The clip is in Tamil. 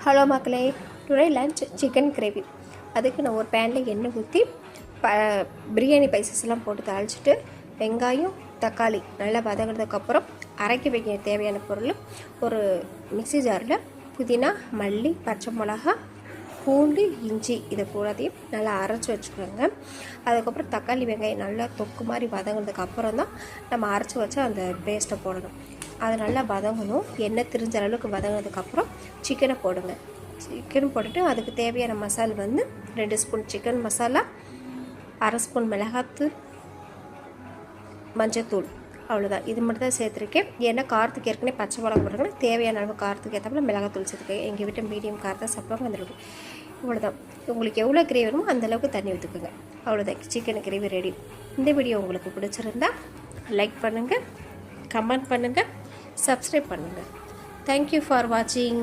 ஹலோ மக்களே, டுடே லன்ச் சிக்கன் கிரேவி. அதுக்கு நான் ஒரு பேனில் எண்ணெய் ஊற்றி பிரியாணி பைசஸ்லாம் போட்டு தாளிச்சிட்டு வெங்காயம் தக்காளி நல்லா வதங்கினதுக்கப்புறம் அரைக்க வைக்க தேவையான பொருள் ஒரு மிக்ஸி ஜாரில் புதினா மல்லி பச்சை மிளகா பூண்டு இஞ்சி இதை பூராத்தையும் நல்லா அரைச்சி வச்சுக்கோங்க. அதுக்கப்புறம் தக்காளி வெங்காயம் நல்லா தொக்கு மாதிரி வதங்கினதுக்கப்புறம் தான் நம்ம அரைச்சி வச்சு அந்த பேஸ்ட்டை போடணும். அது நல்லா வதங்கணும். எண்ணெய் திரிஞ்ச அளவுக்கு வதங்கினதுக்கப்புறம் சிக்கனை போடுங்க. சிக்கன் போட்டுட்டு அதுக்கு தேவையான மசாலா 2 ஸ்பூன் சிக்கன் மசாலா, அரை ஸ்பூன் மிளகாத்தூள், மஞ்சத்தூள், அவ்வளோதான். இது மட்டும் தான் சேர்த்துருக்கேன். ஏன்னா காரத்துக்கு ஏற்கனவே பச்சை மிளகா போட்டுருக்கேன். தேவையான அளவு காரத்துக்கு ஏற்றப்பல மிளகாத்தூள் சேர்த்துக்கேன். எங்கள் வீட்டை மீடியம் காரத்தை சாப்பிடுவாங்க வந்துருக்கு. இவ்வளோதான். உங்களுக்கு எவ்வளோ கிரேவி வேணுமோ அந்தளவுக்கு தண்ணி ஊற்றுக்குங்க. அவ்வளோதான், சிக்கன் கிரேவி ரெடி. இந்த வீடியோ உங்களுக்கு பிடிச்சிருந்தா லைக் பண்ணுங்கள், கமெண்ட் பண்ணுங்கள், சப்ஸ்கிரைப் பண்ணுங்கள். தேங்க்யூ ஃபார் வாட்சிங்.